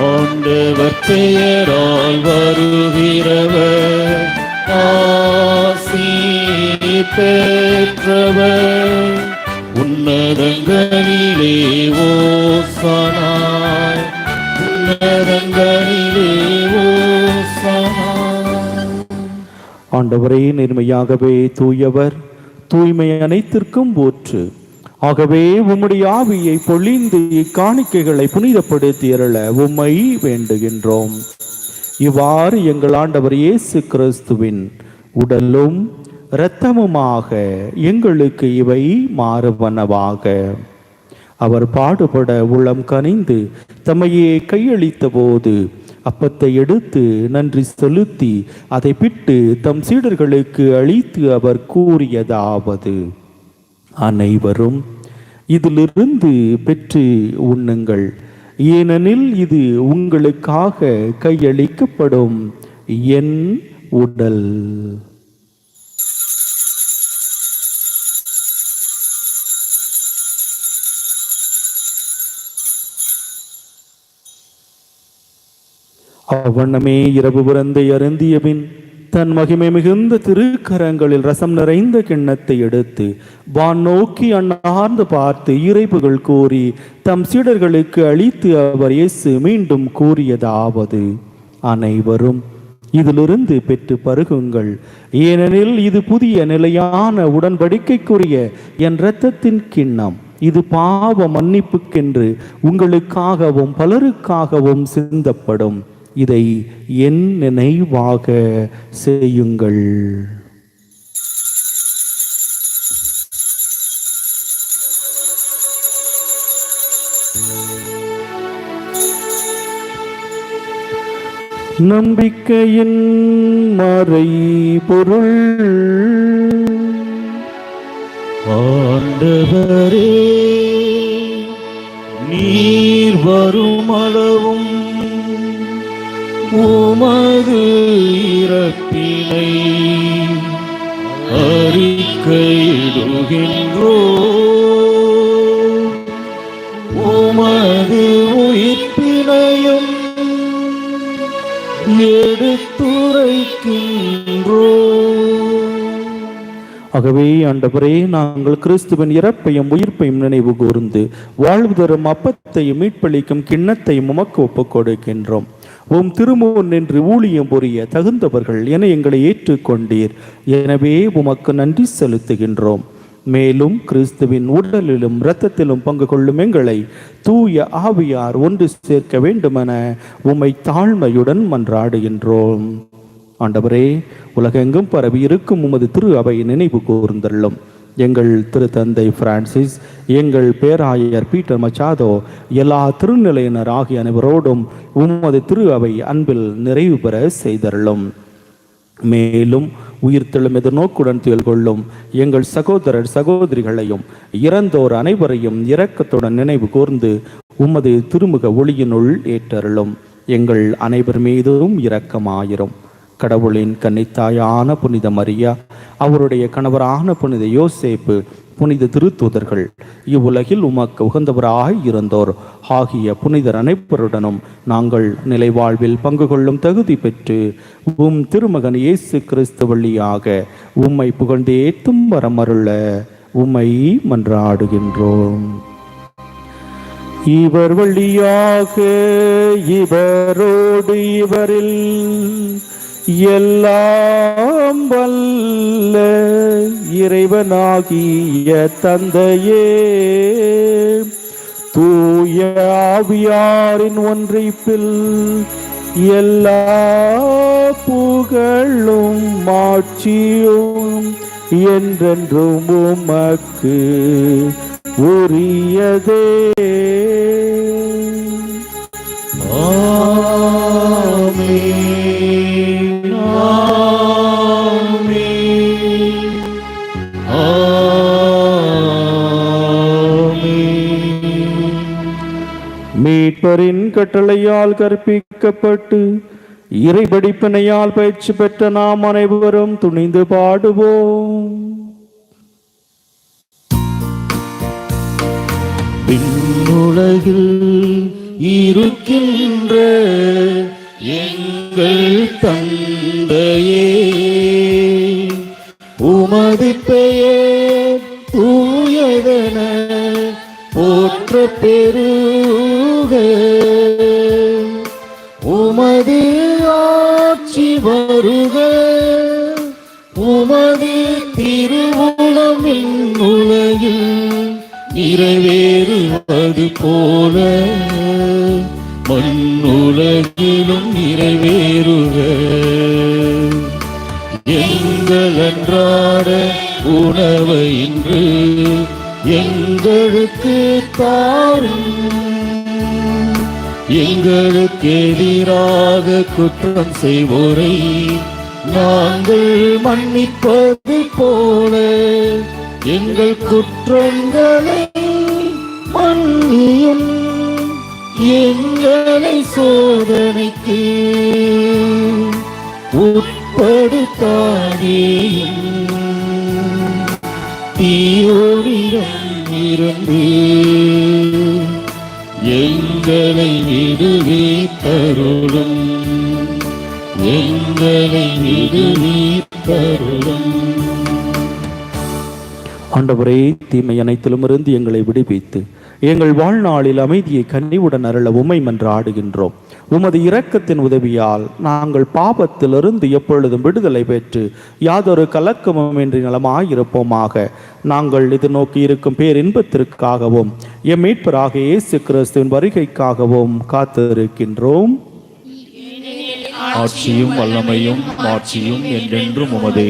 ஆண்டவர் பெயரால் வருகிறவர் ஆசி பெற்றவர். உன்னதங்களிலே ஓசனா, உன்னதங்களிலே ஓசனா. ஆண்டவரே, நேர்மையாகவே தூயவர், தூய்மை அனைத்திற்கும் ஊற்று. ஆகவே உம்முடைய ஆவியை பொழிந்து இக்காணிக்கைகளை புனிதப்படுத்தி அருள உம்மை வேண்டுகின்றோம். இவ்வாறு எங்கள் ஆண்டவர் இயேசு கிறிஸ்துவின் உடலும் இரத்தமுமாக எங்களுக்கு இவை மாறுவனவாக. அவர் பாடுபட உளம் கனிந்து தம்மையே கையளித்த போது அப்பத்தை எடுத்து நன்றி செலுத்தி அதை பிட்டு தம் சீடர்களுக்கு அளித்து அவர் கூறியதாவது: அனைவரும் இதிலிருந்து பெற்று உண்ணுங்கள், ஏனெனில் இது உங்களுக்காக கையளிக்கப்படும் என் உடல். அவ்வண்ணமே இரவு விருந்தை அருந்தியபின் தன் மகிமை மிகுந்த திருக்கரங்களில் ரசம் நிறைந்த கிண்ணத்தை எடுத்து வான் நோக்கி அண்ணார்ந்து பார்த்து இறைப்புகள் கூறி தம் சீடர்களுக்கு அளித்து அவர் இயேசு மீண்டும் கூறியதாவது, அனைவரும் இதிலிருந்து பெற்று பருகுங்கள், ஏனெனில் இது புதிய நிலையான உடன்படிக்கைக்குரிய என் இரத்தத்தின் கிண்ணம். இது பாவ மன்னிப்புக்கென்று உங்களுக்காகவும் பலருக்காகவும் சிந்தப்படும். இதை என் நினைவாக செய்யுங்கள். நம்பிக்கையின் மறை பொருள். ஆண்டவரே, நீர் வருமளவும் உமது இறப்பினை அறிக்கையிடுகின்றோ, உமது உயிர்ப்பினையும் எடுத்துரைக்கின்றோ. ஆகவே ஆண்டவரே, நாங்கள் கிறிஸ்துவின் இறப்பையும் உயிர்ப்பையும் நினைவு கூர்ந்து வாழ்வு தரும் அப்பத்தையும் மீட்பளிக்கும் கிண்ணத்தையும் உமக்கு ஒப்புக் கொடுக்கின்றோம். உம் திருமுன் நின்று ஊழியம் புரிய தகுந்தவர்கள் என எங்களை ஏற்றுக்கொண்டீர். எனவே உமக்கு நன்றி செலுத்துகின்றோம். மேலும் கிறிஸ்துவின் உடலிலும் இரத்தத்திலும் பங்கு கொள்ளும் எங்களை தூய ஆவியார் ஒன்று சேர்க்க வேண்டுமென உம்மை தாழ்மையுடன் மன்றாடுகின்றோம். ஆண்டவரே, உலகெங்கும் பரவி இருக்கும் உமது திரு அவை நினைவு கூர்ந்தள்ளும். எங்கள் திருத்தந்தை பிரான்சிஸ், எங்கள் பேராயர் பீட்டர் மச்சாதோ, எல்லா திருநிலையினர் ஆகிய அனைவரோடும் உமது திரு அவை அன்பில் நிறைவு பெற செய்தருளும். மேலும் உயிர்த்தெழும் எதிர்நோக்குடன் துயல் கொள்ளும் எங்கள் சகோதரர் சகோதரிகளையும் இறந்தோர் அனைவரையும் இரக்கத்துடன் நினைவு கூர்ந்து உமது திருமுக ஒளியினுள் ஏற்றருளும். எங்கள் அனைவர் மீதும் இரக்கமாயிரும். கடவுளின் கன்னித்தாயான புனித மரியா, அவருடைய கணவரான புனித யோசேப்பு, புனித திருத்தூதர்கள், இவ்வுலகில் உமக்கு உகந்தவராக இருந்தோர் ஆகிய புனிதர் அனைவருடனும் நாங்கள் நிலைவாழ்வில் பங்கு கொள்ளும் தகுதி பெற்று உம் திருமகன் இயேசு கிறிஸ்து வழியாக உம்மை புகழ்ந்தேத்தும் வரமருள உம்மை மன்றாடுகின்றோம். இவர் வழியாக இவரோடு இவரில் எல்லாம் வல்ல இறைவனாகிய தந்தையே, தூய ஆவியாரின் ஒன்றிப்பில் எல்லா புகழும் மாட்சியும் என்றென்றும் உமக்கு உரியதே. மீட்பரின் கட்டளையால் கற்பிக்கப்பட்டு இறைபடிப்பினையால் பயிற்சி பெற்ற நாம் அனைவரும் துணிந்து பாடுவோம். விண்ணுலகில் இருக்கின்ற எங்கள் தந்தையே, உமது பெயர் தூயதென போற்ற பெருக, உமது ஆட்சி வருக, உமது திருவுளம் உலகில் நிறைவேறுவது போல மண்ணுலகிலும் நிறைவேறுக. எங்கள் அன்றாட உணவை இன்று எங்களுக்கு தாரும், எங்களுக்கு எதிராக குற்றம் செய்வோரை நாங்கள் மன்னிப்பது போல எங்கள் குற்றங்களை மன்னியும், எங்களை சோதனைக்கு உட்படுத்தாதேயும், தீயோரிடம் இருந்து எங்களை விடுவித்தருளும், எங்களை விடுவி அருளும். ஆண்டவரே, தீமை அனைத்திலும் இருந்து எங்களை விடுவித்து எங்கள் வாழ்நாளில் அமைதியை கனிவுடன் அருள உம்மை மன்றாடுகின்றோம். உமது இரக்கத்தின் உதவியால் நாங்கள் பாவத்திலிருந்து எப்பொழுதும் விடுதலை பெற்று யாதொரு கலக்கமும் இன்றி நலமாயிருப்போமாக. நாங்கள் எதிர்நோக்கி இருக்கும் பேரின்பத்திற்காகவும் எம் மீட்பராக இயேசு கிறிஸ்துவின் வருகைக்காகவும் காத்திருக்கின்றோம். ஆட்சியும் வல்லமையும் மாட்சியும் என்றென்றும் உமதே.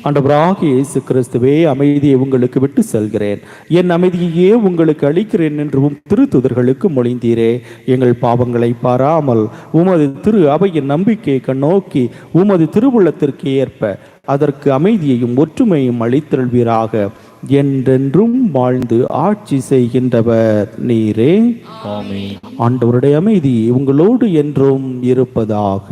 ஆண்டவராகிய இயேசு கிறிஸ்துவே, அமைதியை உங்களுக்கு விட்டு செல்கிறேன், என் அமைதியையே உங்களுக்கு அளிக்கிறேன் என்று திருத்துதர்களுக்கு மொழிந்தீரே. எங்கள் பாவங்களை பாராமல் உமது திரு அவையின் நம்பிக்கையை கண்ணோக்கி உமது திருவுள்ளத்திற்கு ஏற்ப அதற்கு அமைதியையும் ஒற்றுமையும் அளித்தருள்வீராக. என்றென்றும் வாழ்ந்து ஆட்சி செய்கின்றவர் நீரே. ஆமென். ஆண்டவருடைய அமைதி உங்களோடு என்றும் இருப்பதாக,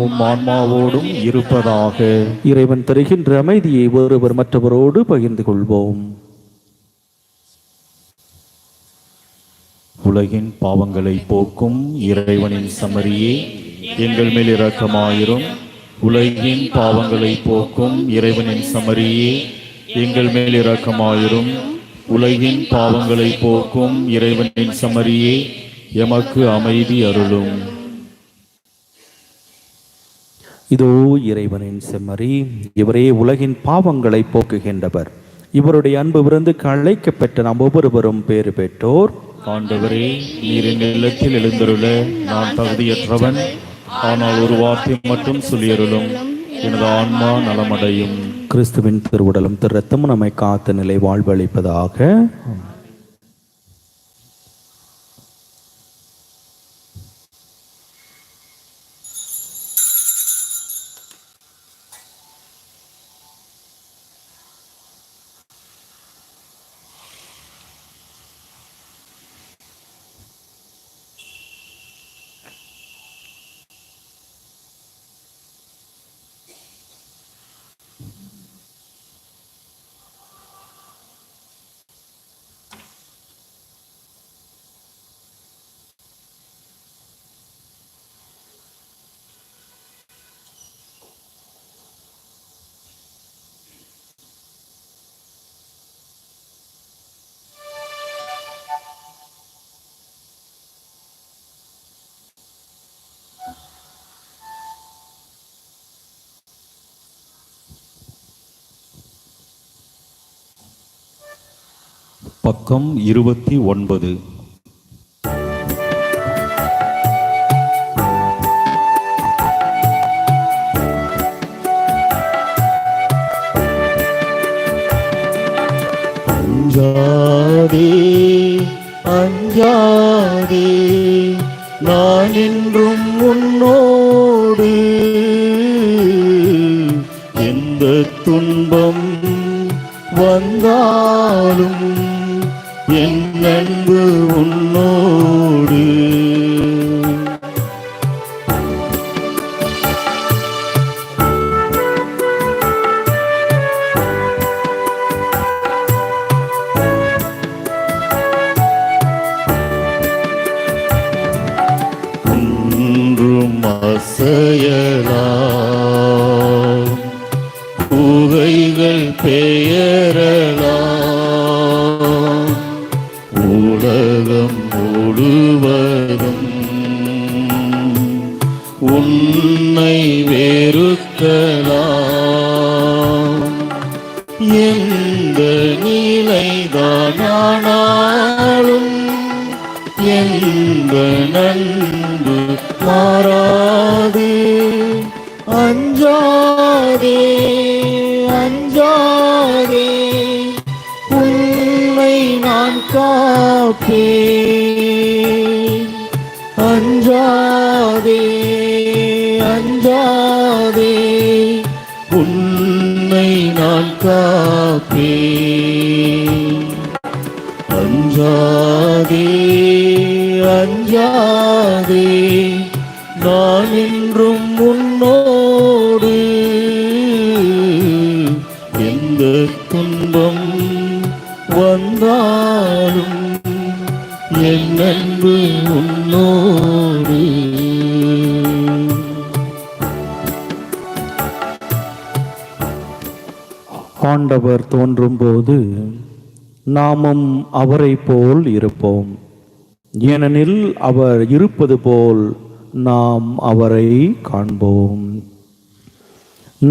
உம் ஆன்மாவோடும் இருப்பதாக. இறைவன் தருகின்ற அமைதியை ஒருவர் மற்றவரோடு பகிர்ந்து கொள்வோம். உலகின் பாவங்களை போக்கும் இறைவனின் சமரியே, எங்கள் மேல் இரக்கமாயிரும். உலகின் பாவங்களை போக்கும் இறைவனின் சமரியே, எங்கள் மேல் இரக்கமாயிரும். உலகின் பாவங்களை போக்கும் இறைவனின் சமரியே, எமக்கு அமைதி அருளும். இதோ இறைவனின் செம்மறி, இவரே உலகின் பாவங்களை போக்குகின்றவர். இவருடைய அன்பு விருந்துக்கு அழைக்க பெற்ற நாம் ஒவ்வொருவரும் பேறு பெற்றோர். ஆண்டவரே, நீர் என் இல்லத்தில் எழுந்தருள நான் தகுதியற்றவன். ஆனால் ஒரு வார்த்தை மட்டும் சொல்லியருளும், எனது ஆன்மா நலமடையும். கிறிஸ்துவின் திருவுடலும் திரு ரத்தமும் நம்மை காத்த நிலை வாழ்வளிப்பதாக. பக்கம் 29. அஞ்சாதே அஞ்சாதே, நான் என்றும் உன்னோடு. எந்த துன்பம் வந்தாலும் என் அன்பு உன்னோடு. ஒன்றும் அசையலாம், புகைகள் பெயரலாம், உலகம் முழுவதும் உன்னை வெறுக்கலாம். எந்த நிலைதானாலும் எந்த நன்பு மாறாது. அஞ்சாதே அஞ்சாதே, உன்னை நான் காப்பேன். அஞ்சாதே அஞ்சாதே, உன்னை நான் காப்பேன். அஞ்சாதே அஞ்சாதே, நான் என்றும் உன்னோடு. எந்த துன்பம் வந்தாலும் என் அன்பு உன்னோடு. ஆண்டவர் தோன்றும் போது நாமும் அவரை போல் இருப்போம். ஏனெனில் அவர் இருப்பது போல் நாம் அவரை காண்போம்.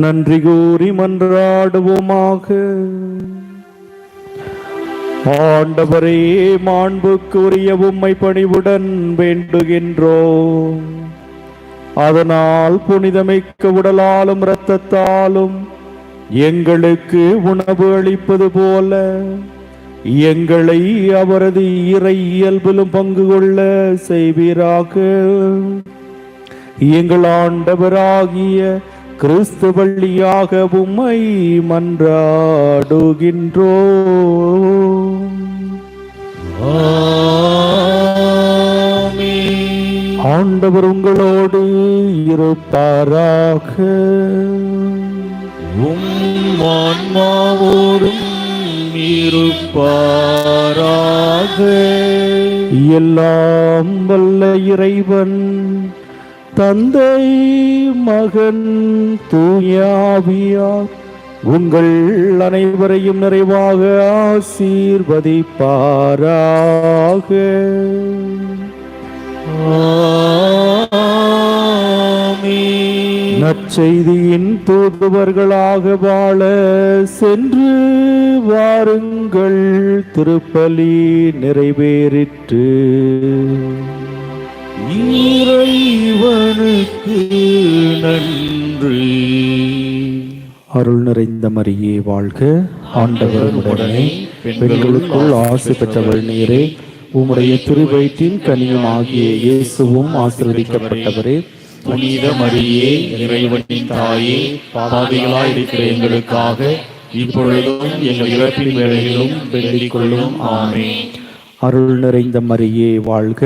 நன்றி கூறி மன்றாடுவோமாக. ஆண்டவரே, மாண்புக்குரிய உம்மை பணிவுடன் வேண்டுகின்றோம். அதனால் புனிதமிக்க உடலாலும் இரத்தத்தாலும் எங்களுக்கு உணவு அளிப்பது போல எங்களை அவரது இறை இயல்பிலும் பங்கு கொள்ள செய்வீராக. எங்கள் ஆண்டவராகிய கிறிஸ்து வழியாக உம்மை மன்றாடுகின்றோம். ஆண்டவர் உங்களோடு இருப்பாராக. ஆன்மாவோடும் இருப்பாராக. எல்லாம் வல்ல இறைவன் தந்தை, மகன், தூயாவியார் உங்கள் அனைவரையும் நிறைவாக ஆசீர்வதிப்பாராக. நற்செய்தியின் தூதுவர்களாக வாழ சென்று வாருங்கள். திருப்பலி நிறைவேறிற்று. இறைவனுக்கு நன்றி. அருள் நிறைந்த மரியே வாழ்க. ஆண்டவர் உடனே பெண்களுக்குள் ஆசி பெற்றவள் நீரே. உம்முடைய திருவயிற்றின் கனியும் ஆகிய இயேசுவும் ஆசீர்வதிக்கப்பட்டவரே. புனித மரியே, இறைவனின் தாயே, பாவிகளாய் இருக்கிற எங்களுக்காக இப்பொழுதும் எங்கள் இறப்பின் வேளையிலும் வேண்டிக் கொள்ளும். ஆமென். அருள் நிறைந்த மரியே வாழ்க.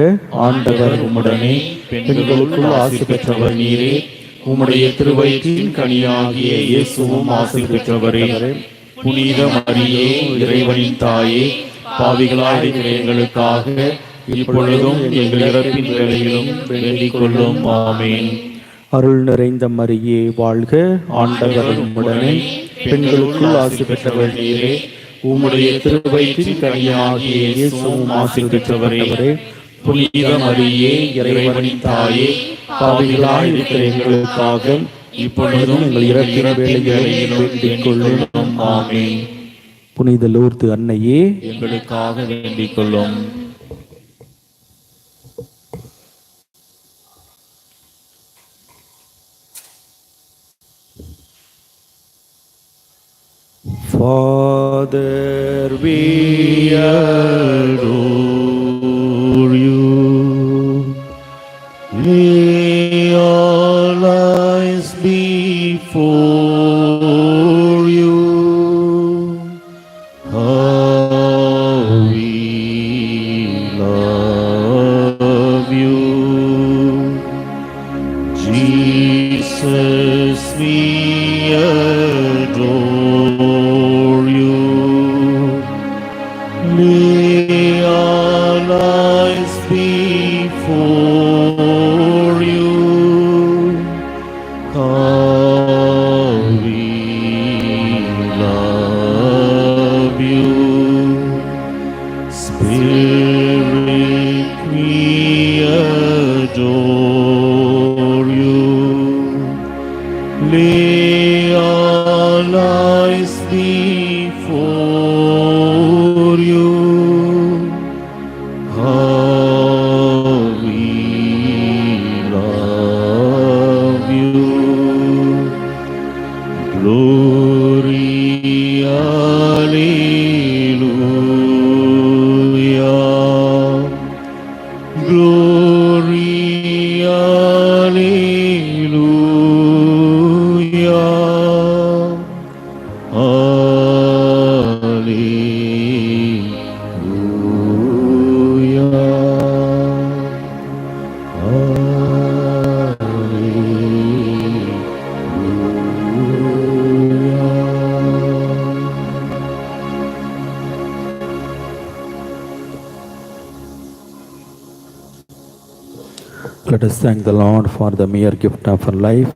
ஆண்டவர் உம்முடனே பெண்களுக்குள் ஆசி பெற்றவர் நீரே. உம்முடைய திருவயிற்றின் கனியாகிய இயேசுவும் ஆசி பெற்றவரே. புனித மரியே, இறைவனின் தாயே, பாவிகளாய் இருக்கிற எங்களுக்காக இப்பொழுதும் எங்கள் இறப்பின் வேளையிலும் வேண்டிக் கொள்ளும். ஆமென். அருள் நிறைந்த மரியே வாழ்க. ஆண்டவர் உம்முடனே பெண்களுக்குள் ஆசி பெற்றவர் நீரே. உம்முடைய திருவயிற்றின் கனியாகிய இயேசுவும் ஆசி பெற்றவரே. புனித மரியே, இறைவனின் தாயே, பாவிகளாய் இருக்கிற எங்களுக்காக இப்பொழுதும் எங்கள் இறப்பின் வேளையிலும் வேண்டிக் கொள்ளும். ஆமென். புனித லூர்து அன்னையே எங்களுக்காக வேண்டிக் கொள்ளும். Father, we adore you. Lay our lives before you. How we love you. Jesus, we adore you. Lay our lives before you. How we love you. Spirit, we adore you. Lay our lives before you. How we love you. Glory, Alleluia. Glory, Alleluia. Let us thank the Lord for the mere gift of our life.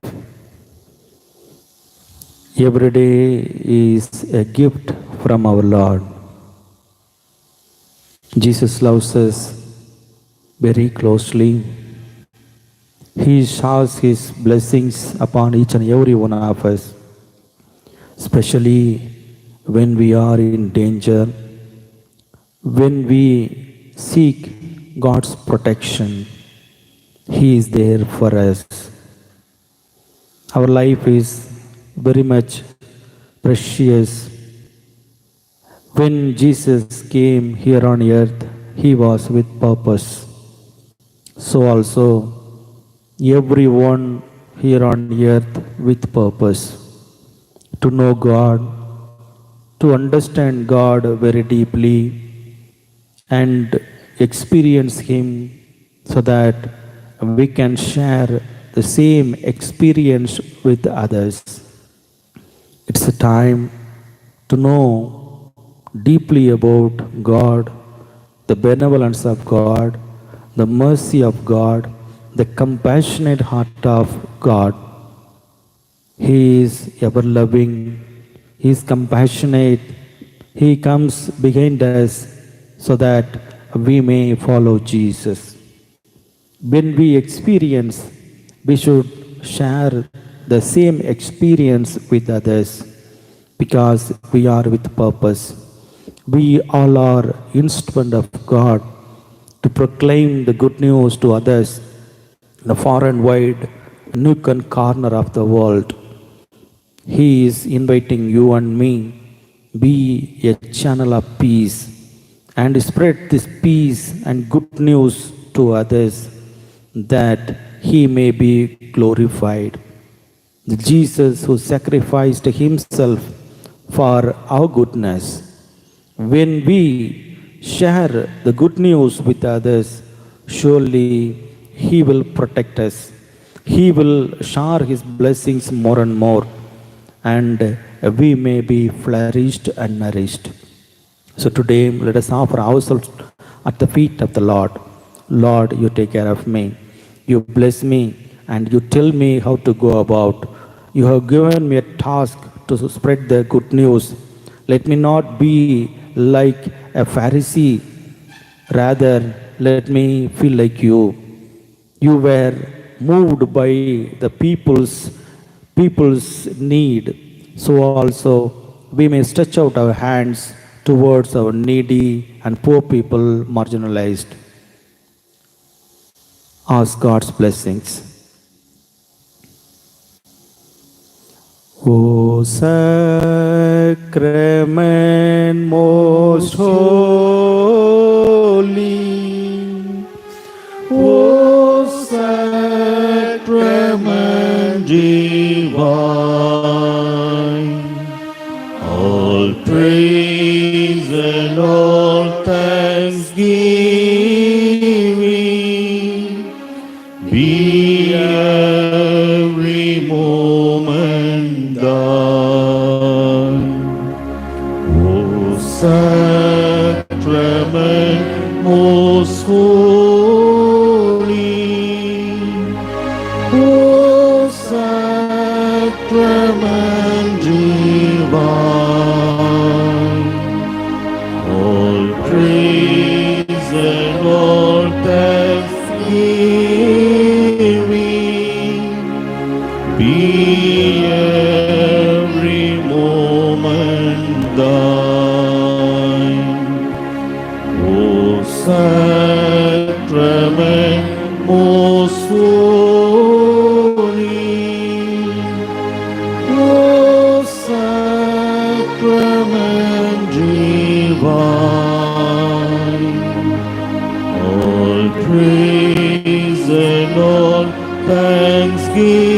Every day is a gift from our Lord. Jesus loves us very closely. He showers His blessings upon each and every one of us, especially when we are in danger, when we seek God's protection. He is there for us. Our life is very much precious. When Jesus came here on earth, He was with purpose. So also, everyone here on earth with purpose. To know God, to understand God very deeply, and experience Him so that we can share the same experience with others. It's a time to know deeply about God, the benevolence of God, the mercy of God, the compassionate heart of God. He is ever loving, He is compassionate, He comes behind us so that we may follow Jesus. When we experience, we should share the same experience with others because we are with purpose. We all are instrument of God to proclaim the good news to others in the far and wide nook and corner of the world. He is inviting you and me, be a channel of peace and spread this peace and good news to others that He may be glorified. The Jesus who sacrificed Himself for our goodness. When we share the good news with others, surely He will protect us. He will shower His blessings more and more, and we may be flourished and nourished. So today, let us offer ourselves at the feet of the Lord. Lord, you take care of me. You bless me and you tell me how to go about. You have given me a task to spread the good news. Let me not be like a Pharisee. Rather, let me feel like you. You were moved by the people's need. So also we may stretch out our hands towards our needy and poor people marginalized. Ask God's blessings. O sacrament most holy, O sacrament divine, all praise and all thanksgiving be every moment thine. O sacrament most holy, O sacrament divine, all praise and all thanksgiving be every moment thine. O sacrament most holy, O sacrament divine, all praise and all thanksgiving